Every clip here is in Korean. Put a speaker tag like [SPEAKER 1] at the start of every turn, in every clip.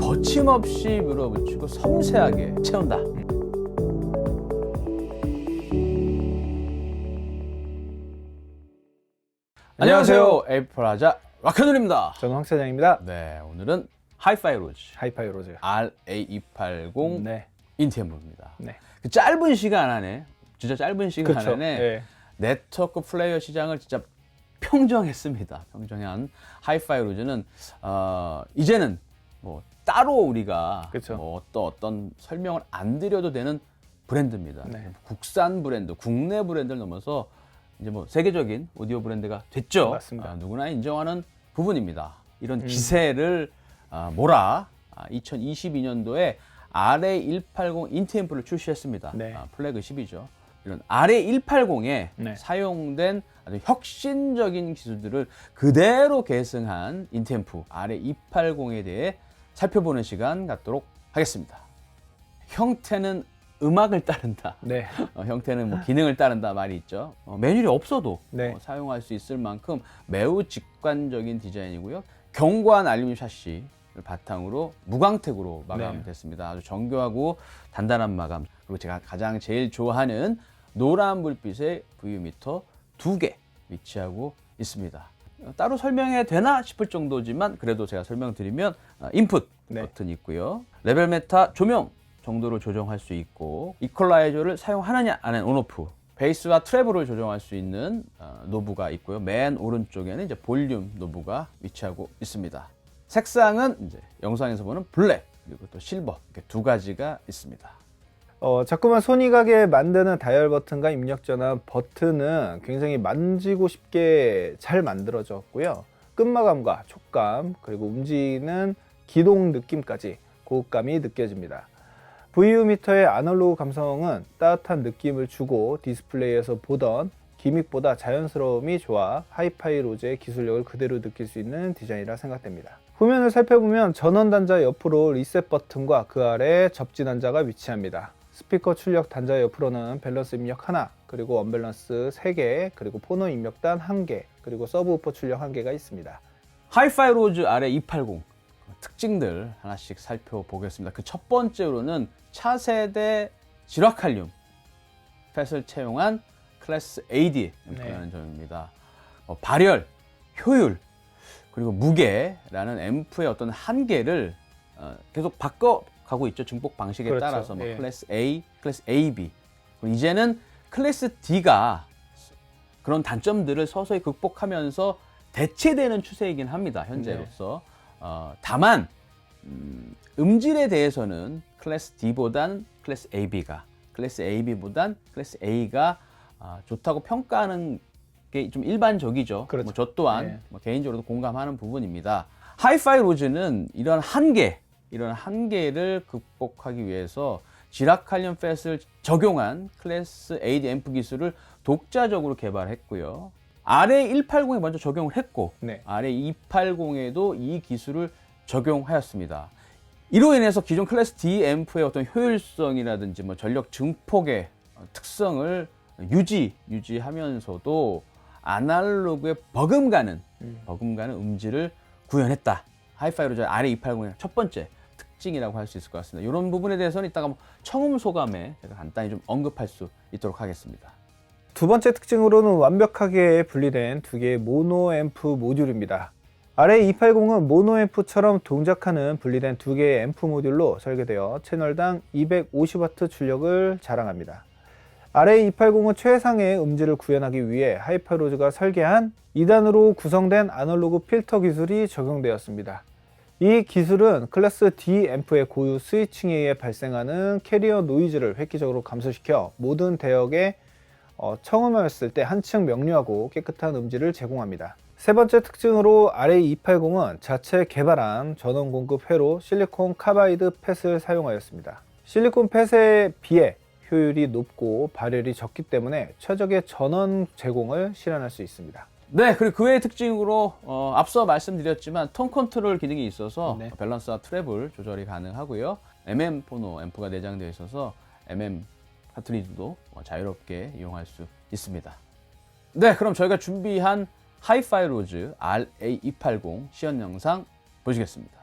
[SPEAKER 1] 거침없이 밀어붙이고 섬세하게 채운다. 안녕하세요. 에이프라자 락현울입니다.
[SPEAKER 2] 저는 황 사장입니다.
[SPEAKER 1] 네, 오늘은 하이파이 로즈
[SPEAKER 2] 하이파이 로즈
[SPEAKER 1] RA280
[SPEAKER 2] 네.
[SPEAKER 1] 인티엠프입니다.
[SPEAKER 2] 네.
[SPEAKER 1] 그 짧은 시간 안에, 진짜 짧은 시간
[SPEAKER 2] 그쵸.
[SPEAKER 1] 안에
[SPEAKER 2] 네.
[SPEAKER 1] 네트워크 플레이어 시장을 진짜 평정했습니다. 평정한 하이파이 로즈는 이제는 뭐 따로 우리가
[SPEAKER 2] 그쵸.
[SPEAKER 1] 뭐 어떤 설명을 안 드려도 되는 브랜드입니다.
[SPEAKER 2] 네.
[SPEAKER 1] 국산 브랜드, 국내 브랜드를 넘어서 이제 뭐 세계적인 오디오 브랜드가 됐죠.
[SPEAKER 2] 맞습니다.
[SPEAKER 1] 누구나 인정하는 부분입니다. 이런 기세를 몰아 2022년도에 RA180 인티앰프를 출시했습니다.
[SPEAKER 2] 네.
[SPEAKER 1] 플래그십이죠. 이런 RA180에
[SPEAKER 2] 네.
[SPEAKER 1] 사용된 아주 혁신적인 기술들을 그대로 계승한 인티앰프 RA280에 대해 살펴보는 시간 갖도록 하겠습니다. 형태는 음악을 따른다.
[SPEAKER 2] 네.
[SPEAKER 1] 형태는 뭐 기능을 따른다 말이 있죠. 매뉴얼이 없어도
[SPEAKER 2] 네.
[SPEAKER 1] 사용할 수 있을 만큼 매우 직관적인 디자인이고요. 견고한 알루미늄 샤시를 바탕으로 무광택으로 마감됐습니다. 아주 정교하고 단단한 마감. 그리고 제가 가장 제일 좋아하는 노란 불빛의 VU-미터 2개 위치하고 있습니다. 따로 설명해야 되나 싶을 정도지만 그래도 제가 설명드리면 인풋
[SPEAKER 2] 네.
[SPEAKER 1] 버튼이 있고요. 레벨 메타 조명 정도를 조정할 수 있고 이퀄라이저를 사용하느냐 안 하느냐 온오프, 베이스와 트래블을 조정할 수 있는 노브가 있고요. 맨 오른쪽에는 이제 볼륨 노브가 위치하고 있습니다. 색상은 이제 영상에서 보는 블랙 그리고 또 실버 이렇게 두 가지가 있습니다.
[SPEAKER 2] 자꾸만 손이 가게 만드는 다이얼 버튼과 입력 전환 버튼은 굉장히 만지고 쉽게 잘 만들어졌고요. 끝마감과 촉감 그리고 움직이는 기동 느낌까지 고급감이 느껴집니다. VU-미터의 아날로그 감성은 따뜻한 느낌을 주고 디스플레이에서 보던 기믹보다 자연스러움이 좋아 하이파이 로즈의 기술력을 그대로 느낄 수 있는 디자인이라 생각됩니다. 후면을 살펴보면 전원 단자 옆으로 리셋 버튼과 그 아래 접지 단자가 위치합니다. 스피커 출력 단자 옆으로는 밸런스 입력 하나, 그리고 언밸런스 3개, 그리고 포너 입력단 1개, 그리고 서브우퍼 출력 1개가 있습니다.
[SPEAKER 1] 하이파이 로즈 RA280 특징들 하나씩 살펴보겠습니다. 그 첫 번째로는 차세대 지라칼륨 팻을 채용한 클래스 AD 앰프라는 점입니다. 발열, 효율, 그리고 무게라는 앰프의 어떤 한계를 계속 바꿔가고 있죠. 증폭 방식에
[SPEAKER 2] 그렇죠.
[SPEAKER 1] 따라서 뭐
[SPEAKER 2] 예.
[SPEAKER 1] 클래스 A, 클래스 AB, 그리고 이제는 클래스 D가 그런 단점들을 서서히 극복하면서 대체되는 추세이긴 합니다. 현재로서. 다만 음질에 대해서는 클래스 D보단 클래스 AB보단 클래스 A가 좋다고 평가하는 게 좀 일반적이죠.
[SPEAKER 2] 그렇죠.
[SPEAKER 1] 뭐 저 또한
[SPEAKER 2] 네.
[SPEAKER 1] 뭐 개인적으로도 공감하는 부분입니다. 하이파이 로즈는 이런 한계를 극복하기 위해서 지라칼륨 팻을 적용한 클래스 AD 앰프 기술을 독자적으로 개발했고요. RA180에 먼저 적용을 했고
[SPEAKER 2] 네.
[SPEAKER 1] RA280에도 이 기술을 적용하였습니다. 이로 인해서 기존 클래스 D 앰프의 어떤 효율성이라든지 뭐 전력 증폭의 특성을 유지하면서도 아날로그의 버금가는 음질을 구현했다. 하이파이 로즈 RA280의 첫 번째 특징이라고 할 수 있을 것 같습니다. 이런 부분에 대해서는 이따가 청음 소감에 제가 간단히 좀 언급할 수 있도록 하겠습니다.
[SPEAKER 2] 두 번째 특징으로는 완벽하게 분리된 두 개의 모노 앰프 모듈입니다. RA280은 모노 앰프처럼 동작하는 분리된 두 개의 앰프 모듈로 설계되어 채널당 250W 출력을 자랑합니다. RA280은 최상의 음질을 구현하기 위해 하이파이 로즈가 설계한 2단으로 구성된 아날로그 필터 기술이 적용되었습니다. 이 기술은 클래스 D 앰프의 고유 스위칭에 의해 발생하는 캐리어 노이즈를 획기적으로 감소시켜 모든 대역에 청음하였을 때 한층 명료하고 깨끗한 음질을 제공합니다. 세 번째 특징으로 RA280은 자체 개발한 전원 공급 회로 실리콘 카바이드 팻을 사용하였습니다. 실리콘 팻에 비해 효율이 높고 발열이 적기 때문에 최적의 전원 제공을 실현할 수 있습니다.
[SPEAKER 1] 네, 그리고 그 외의 특징으로 앞서 말씀드렸지만 톤 컨트롤 기능이 있어서
[SPEAKER 2] 네.
[SPEAKER 1] 밸런스와 트래블 조절이 가능하고요. MM 포노 앰프가 내장되어 있어서 MM 카트리지도 자유롭게 이용할 수 있습니다. 네, 그럼 저희가 준비한 하이파이 로즈 RA280 시연 영상 보시겠습니다.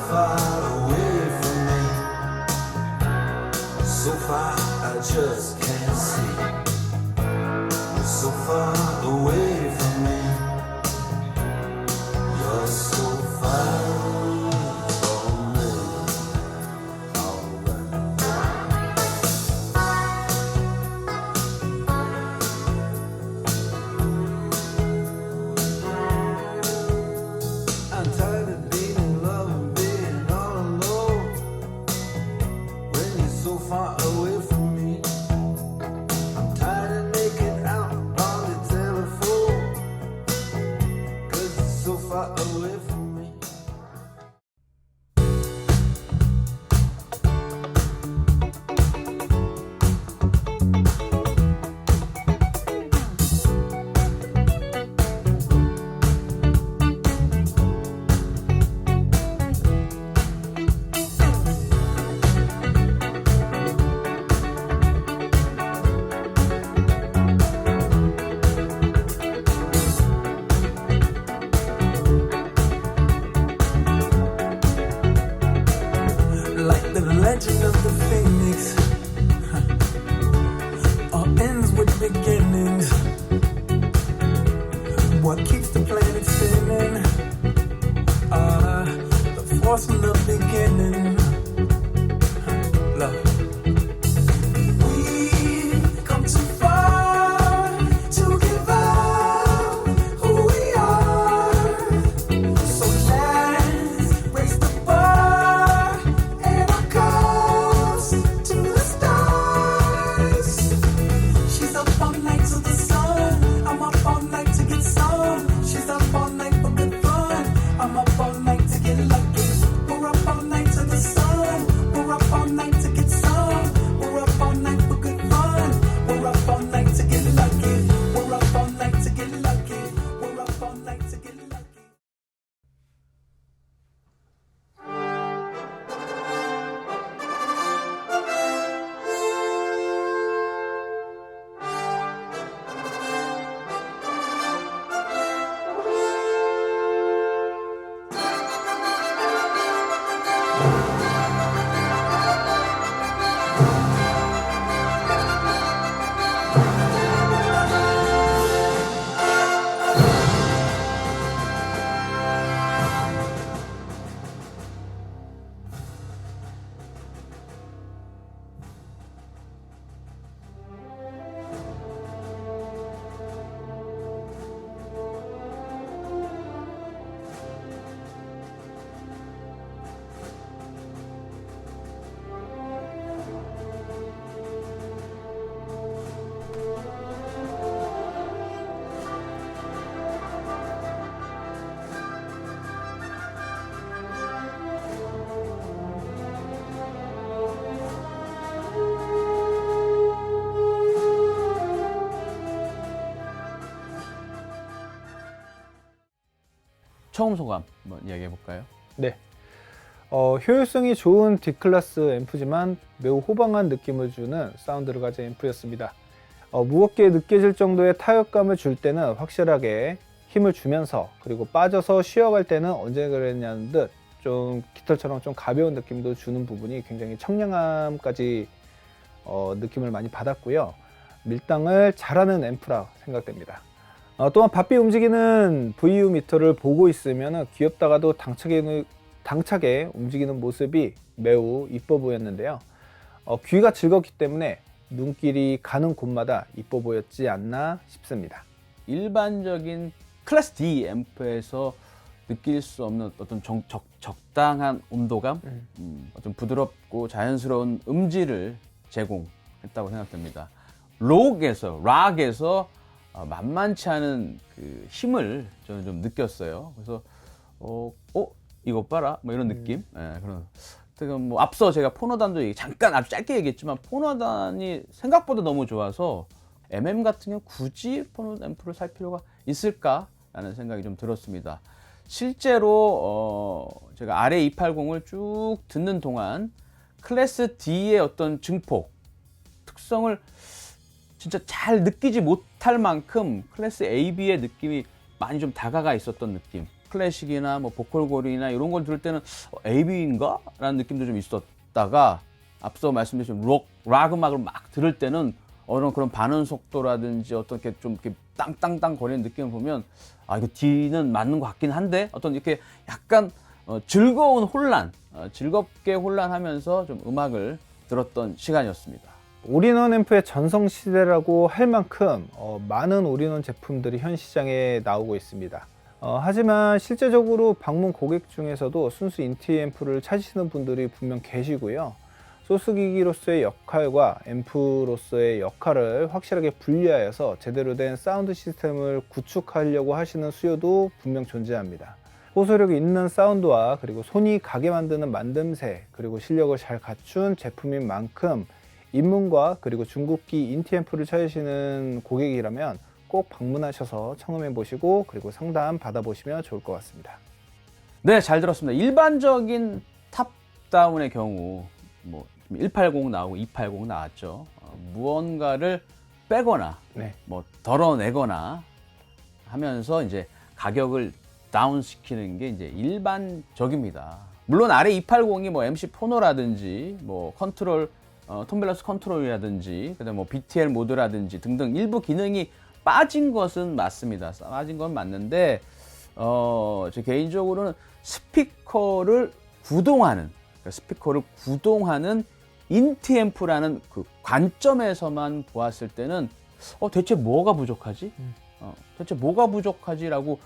[SPEAKER 3] far away from me. So far I just can't see. So far away from me. You're so far from me. Alright. I'm tired of being in love and being all alone. When you're so far away from me, I'm tired of making out on the telephone. 'Cause you're so far away from me. Like the legend of the phoenix, all ends with beginnings. What keeps the planet spinning? The force from the beginning. Love. We've come too far to give up who we are. So let's raise the bar and our cups to the stars. She's up all night to the sun. I'm up all night to get some. She's up all night for good fun. I'm up all night to get lucky. We're up all night to the sun. We're up all night to get some. We're up all night for good fun. We're up all night to get lucky. We're up all night to get lucky. We're up all night to get lucky.
[SPEAKER 1] 처음 소감 한번 이야기해 볼까요?
[SPEAKER 2] 네. 효율성이 좋은 D클래스 앰프지만 매우 호방한 느낌을 주는 사운드를 가진 앰프였습니다. 무겁게 느껴질 정도의 타격감을 줄 때는 확실하게 힘을 주면서, 그리고 빠져서 쉬어갈 때는 언제 그랬냐는 듯 좀 깃털처럼 좀 가벼운 느낌도 주는 부분이 굉장히 청량함까지 느낌을 많이 받았고요. 밀당을 잘하는 앰프라 생각됩니다. 또한 바삐 움직이는 VU 미터를 보고 있으면 귀엽다가도 당차게 움직이는 모습이 매우 이뻐 보였는데요. 귀가 즐겁기 때문에 눈길이 가는 곳마다 이뻐 보였지 않나 싶습니다.
[SPEAKER 1] 일반적인 클래스 D 앰프에서 느낄 수 없는 어떤 적당한 온도감, 어떤 부드럽고 자연스러운 음질을 제공했다고 생각됩니다. 락에서 만만치 않은 그 힘을 저는 좀 느꼈어요. 그래서 이것 봐라, 뭐 이런 느낌. 그런. 뭐 앞서 제가 포너단도 잠깐 아주 짧게 얘기했지만 포너단이 생각보다 너무 좋아서 MM 같은 경우 굳이 포너 앰프를 살 필요가 있을까라는 생각이 좀 들었습니다. 실제로 제가 RA280을 쭉 듣는 동안 클래스 D의 어떤 증폭, 특성을 진짜 잘 느끼지 못할 만큼 클래스 AB의 느낌이 많이 좀 다가가 있었던 느낌. 클래식이나 뭐 보컬고리나 이런 걸 들을 때는 AB인가? 라는 느낌도 좀 있었다가 앞서 말씀드린 락 음악을 막 들을 때는 그런 반응 속도라든지 어떤 게 좀 이렇게 땅땅땅 거리는 느낌을 보면 아, 이거 D는 맞는 것 같긴 한데 어떤 이렇게 약간 즐거운 혼란, 즐겁게 혼란하면서 좀 음악을 들었던 시간이었습니다.
[SPEAKER 2] 올인원 앰프의 전성시대라고 할 만큼 많은 올인원 제품들이 현 시장에 나오고 있습니다. 하지만 실제적으로 방문 고객 중에서도 순수 인티 앰프를 찾으시는 분들이 분명 계시고요. 소스기기로서의 역할과 앰프로서의 역할을 확실하게 분리하여서 제대로 된 사운드 시스템을 구축하려고 하시는 수요도 분명 존재합니다. 호소력이 있는 사운드와 그리고 손이 가게 만드는 만듦새, 그리고 실력을 잘 갖춘 제품인 만큼 입문과 그리고 중국기 인티 앰프를 찾으시는 고객이라면 꼭 방문하셔서 청음해 보시고 그리고 상담 받아보시면 좋을 것 같습니다.
[SPEAKER 1] 네, 잘 들었습니다. 일반적인 탑다운의 경우 뭐 180 나오고 280 나왔죠. 무언가를 빼거나
[SPEAKER 2] 네.
[SPEAKER 1] 뭐 덜어내거나 하면서 이제 가격을 다운 시키는 게 이제 일반적입니다. 물론 RA280이 뭐 MC 포노라든지 뭐 컨트롤 톤 밸런스 컨트롤이라든지 그다음에 뭐 BTL 모드라든지 등등 일부 기능이 빠진 것은 맞습니다. 빠진 건 맞는데 제 개인적으로는 스피커를 구동하는 인티 앰프라는 그 관점에서만 보았을 때는 대체 뭐가 부족하지? 대체 뭐가 부족하지라고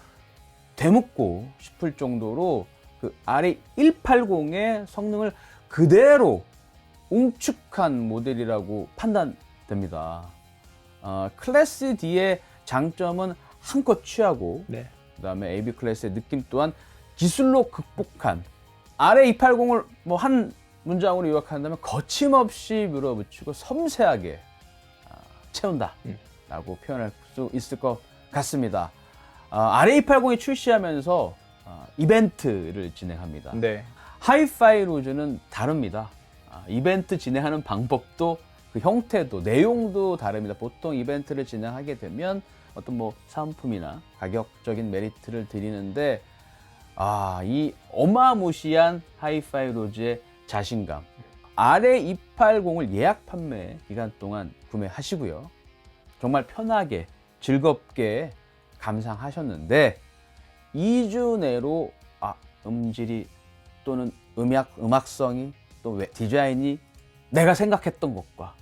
[SPEAKER 1] 되묻고 싶을 정도로 그 RA180의 성능을 그대로 웅축한 모델이라고 판단됩니다. 클래스 D의 장점은 한껏 취하고
[SPEAKER 2] 네.
[SPEAKER 1] 그다음에 AB 클래스의 느낌 또한 기술로 극복한 RA280을 뭐 한 문장으로 요약한다면 거침없이 밀어붙이고 섬세하게 채운다 라고 표현할 수 있을 것 같습니다. RA280이 출시하면서 이벤트를 진행합니다.
[SPEAKER 2] 네.
[SPEAKER 1] 하이파이 로즈는 다릅니다. 이벤트 진행하는 방법도 그 형태도 내용도 다릅니다. 보통 이벤트를 진행하게 되면 어떤 뭐 사은품이나 가격적인 메리트를 드리는데 이 어마무시한 하이파이 로즈의 자신감. RA280을 예약 판매 기간 동안 구매하시고요. 정말 편하게 즐겁게 감상하셨는데 2주 내로 음질이 또는 음악성이 또 디자인이 내가 생각했던 것과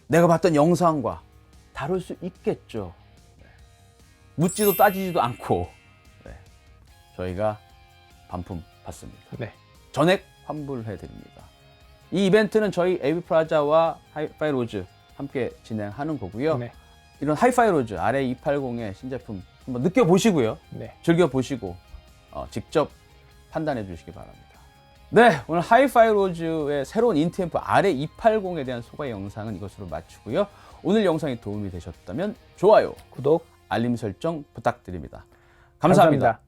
[SPEAKER 1] 내가 봤던 영상과 다를 수 있겠죠. 묻지도 따지지도 않고 저희가 반품 받습니다.
[SPEAKER 2] 네.
[SPEAKER 1] 전액 환불해 드립니다. 이 이벤트는 저희 AB 프라자와 하이파이 로즈 함께 진행하는 거고요.
[SPEAKER 2] 네.
[SPEAKER 1] 이런 하이파이 로즈 RA280의 신제품 한번 느껴보시고요.
[SPEAKER 2] 네.
[SPEAKER 1] 즐겨보시고 직접 판단해 주시기 바랍니다. 네, 오늘 하이파이 로즈의 새로운 인티 앰프 RA280에 대한 소개 영상은 이것으로 마치고요. 오늘 영상이 도움이 되셨다면 좋아요,
[SPEAKER 2] 구독,
[SPEAKER 1] 알림 설정 부탁드립니다. 감사합니다.